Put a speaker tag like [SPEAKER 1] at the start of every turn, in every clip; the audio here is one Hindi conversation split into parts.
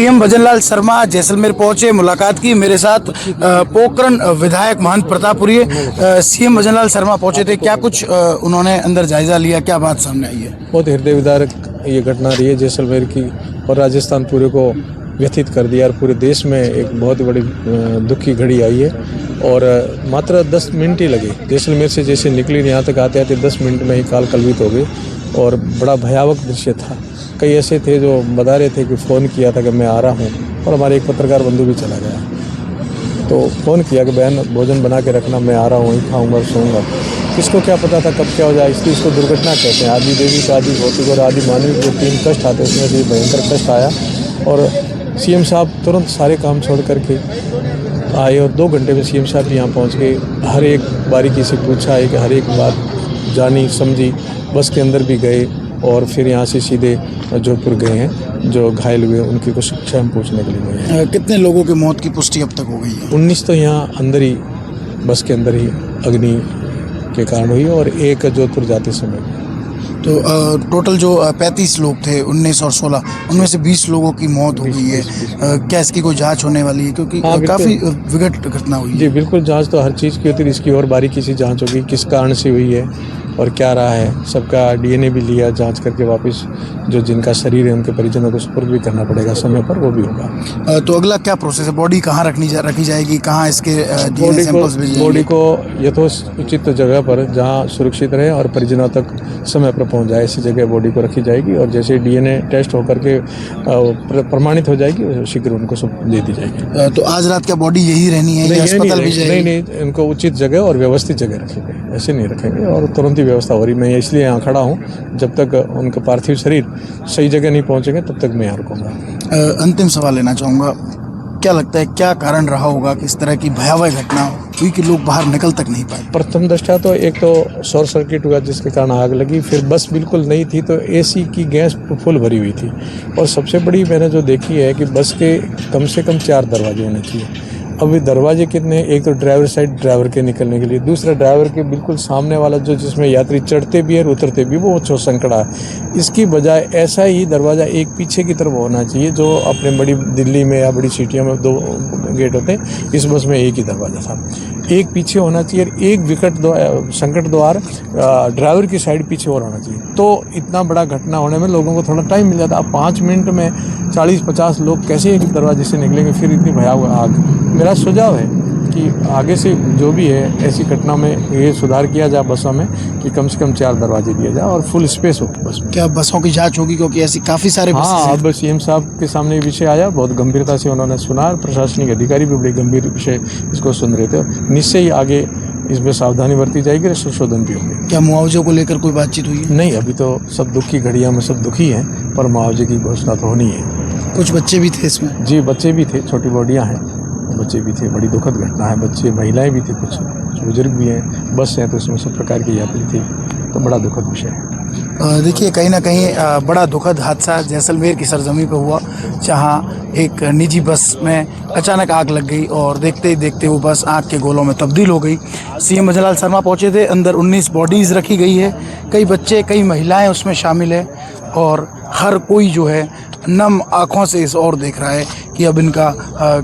[SPEAKER 1] सीएम भजनलाल शर्मा जैसलमेर पहुंचे, मुलाकात की। मेरे साथ पोखरण विधायक महंत प्रतापपुरी। सीएम भजनलाल शर्मा पहुंचे थे, क्या कुछ उन्होंने अंदर जायजा लिया, क्या बात सामने आई है?
[SPEAKER 2] बहुत हृदय विदारक ये घटना रही है जैसलमेर की, और राजस्थान पूरे को व्यथित कर दिया और पूरे देश में एक बहुत बड़ी दुख की घड़ी आई है। और मात्र 10 मिनट ही लगे जैसलमेर से जैसे निकली, यहाँ तक आते आते 10 मिनट में ही काल कलवित हो गई। और बड़ा भयावक दृश्य था। कई ऐसे थे जो बता रहे थे कि फ़ोन किया था कि मैं आ रहा हूँ, और हमारे एक पत्रकार बंधु भी चला गया। तो फ़ोन किया कि बहन भोजन बना के रखना, मैं आ रहा हूँ, वहीं खाऊंगा सोऊंगा। किसको क्या पता था कब क्या हो जाए, इसलिए इसको दुर्घटना कहते हैं। आदि देवी का आदि भौतिक और आदि मानविक जो 3 कष्ट आते हैं, उसमें से भयंकर कष्ट आया। और सीएम साहब तुरंत सारे काम छोड़ करके आए, और 2 घंटे में सीएम साहब यहाँ पहुँच गए। हर एक बारीकी से पूछा है कि हर एक बात जानी समझी। बस के अंदर भी गए और फिर यहाँ से सीधे जोधपुर गए हैं। जो घायल हुए उनकी कुछ क्षम पूछने के लिए गए हैं।
[SPEAKER 1] कितने लोगों की मौत की पुष्टि अब तक हो गई है?
[SPEAKER 2] 19 तो यहाँ अंदर ही, बस के अंदर ही अग्नि के कारण हुई, और एक जोधपुर जाते समय।
[SPEAKER 1] तो टोटल जो 35 लोग थे, 19 और 16, उनमें से 20 लोगों की मौत हो गई है। क्या इसकी कोई जांच होने वाली है? क्योंकि काफ़ी विकट घटना हुई है।
[SPEAKER 2] जी बिल्कुल, जांच तो हर चीज़ की होती है, इसकी और बारीकी से जांच होगी, किस कारण से हुई है और क्या रहा है। सबका डीएनए भी लिया, जांच करके वापस जो जिनका शरीर है उनके परिजनों को सुपुर्द भी करना पड़ेगा समय पर, वो भी होगा।
[SPEAKER 1] तो अगला क्या प्रोसेस है? बॉडी कहाँ रखी जाएगी? कहाँ इसके डीएनए सैंपल्स भेजेंगे?
[SPEAKER 2] बॉडी को यथोचित जगह पर जहाँ सुरक्षित रहे और परिजनों तक समय पर पहुँच जाए, ऐसी जगह बॉडी को रखी जाएगी। और जैसे डीएनए टेस्ट होकर के प्रमाणित हो जाएगी, शीघ्र उनको सब दे दी जाएगी।
[SPEAKER 1] तो आज रात क्या बॉडी यही रहनी है या अस्पताल भी जाएगी?
[SPEAKER 2] नहीं, इनको उचित जगह और व्यवस्थित जगह रखेंगे, ऐसे नहीं रखेंगे। और तुरंत ही व्यवस्था हो रही। मैं इसलिए यहाँ खड़ा हूँ, जब तक उनका पार्थिव शरीर सही जगह नहीं पहुँचेंगे तब तक मैं यहाँ रुकूंगा।
[SPEAKER 1] अंतिम सवाल लेना चाहूँगा, क्या लगता है क्या कारण रहा होगा कि इस तरह की भयावह घटना हुई कि लोग बाहर निकल तक नहीं पाए?
[SPEAKER 2] प्रथम दृष्टया तो एक तो शॉर्ट सर्किट हुआ जिसके कारण आग लगी। फिर बस बिल्कुल नहीं थी तो एसी की गैस फुल भरी हुई थी। और सबसे बड़ी मैंने जो देखी है कि बस के कम से कम 4 दरवाजे होने चाहिए। अभी दरवाजे कितने? एक तो ड्राइवर साइड ड्राइवर के निकलने के लिए, दूसरा ड्राइवर के बिल्कुल सामने वाला जो जिसमें यात्री चढ़ते भी है और उतरते भी, वो संकड़ा है। इसकी बजाय ऐसा ही दरवाज़ा एक पीछे की तरफ होना चाहिए, जो अपने बड़ी दिल्ली में या बड़ी सिटियों में 2 गेट होते हैं, इस बस में एक ही दरवाज़ा था। एक पीछे होना चाहिए, एक संकट द्वार ड्राइवर की साइड पीछे और होना चाहिए। तो इतना बड़ा घटना होने में लोगों को थोड़ा टाइम मिल जाता। अब 5 मिनट में 40-50 लोग कैसे एक दरवाजे से निकलेंगे, फिर इतनी भयावह आग। मेरा सुझाव है कि आगे से जो भी है ऐसी घटना में ये सुधार किया जाए बसों में, कि कम से कम 4 दरवाजे दिए जाए और फुल स्पेस हो बस में।
[SPEAKER 1] क्या बसों की जांच होगी? क्योंकि ऐसी काफ़ी सारे
[SPEAKER 2] हाँ, अब सीएम साहब के सामने ये विषय आया, बहुत गंभीरता से उन्होंने सुना, और प्रशासनिक अधिकारी भी बड़े गंभीर विषय इसको सुन रहे थे। निश्चय ही आगे इसमें सावधानी बरती जाएगी और संशोधन भी होंगे।
[SPEAKER 1] क्या मुआवजे को लेकर कोई बातचीत हुई है?
[SPEAKER 2] नहीं, अभी तो सब दुख की घड़ियाँ में सब दुखी हैं, पर मुआवजे की घोषणा तो होनी है।
[SPEAKER 1] कुछ बच्चे भी थे इसमें?
[SPEAKER 2] जी, बच्चे भी थे, छोटी बॉडियाँ हैं, बच्चे भी थे। बड़ी दुखद घटना है। बच्चे, महिलाएं भी थी, कुछ बुजुर्ग भी हैं। बस हैं तो उसमें सब प्रकार की यात्री थी, तो बड़ा दुखद विषय है।
[SPEAKER 1] देखिए, कहीं ना कहीं बड़ा दुखद हादसा जैसलमेर की सरजमी पर हुआ, जहां एक निजी बस में अचानक आग लग गई और देखते ही देखते वो बस आग के गोलों में तब्दील हो गई। सीएम भजनलाल शर्मा पहुंचे थे, अंदर 19 बॉडीज़ रखी गई है। कई बच्चे, कई महिलाएं उसमें शामिल है, और हर कोई जो है नम आँखों से इस ओर देख रहा है कि अब इनका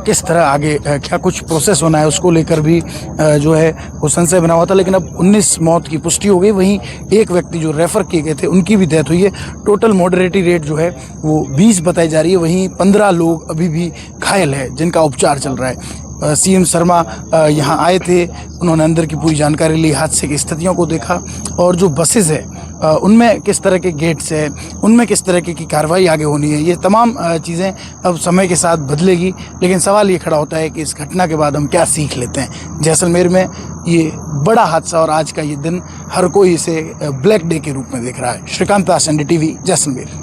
[SPEAKER 1] किस तरह आगे क्या कुछ प्रोसेस होना है, उसको लेकर भी जो है वो संशय बना हुआ था। लेकिन अब 19 मौत की पुष्टि हो गई। वहीं एक व्यक्ति जो रेफ़र किए गए थे उनकी भी डेथ हुई है। टोटल मॉर्टेलिटी रेट जो है वो 20 बताई जा रही है। वहीं 15 लोग अभी भी घायल है जिनका उपचार चल रहा है। सीएम शर्मा यहाँ आए थे, उन्होंने अंदर की पूरी जानकारी ली, हादसे की स्थितियों को देखा, और जो बसेस है उनमें किस तरह के गेट्स है, उनमें किस तरह की कार्रवाई आगे होनी है, ये तमाम चीज़ें अब समय के साथ बदलेगी। लेकिन सवाल ये खड़ा होता है कि इस घटना के बाद हम क्या सीख लेते हैं। जैसलमेर में ये बड़ा हादसा और आज का ये दिन हर कोई इसे ब्लैक डे के रूप में देख रहा है। श्रीकांत दास, NDTV, जैसलमेर।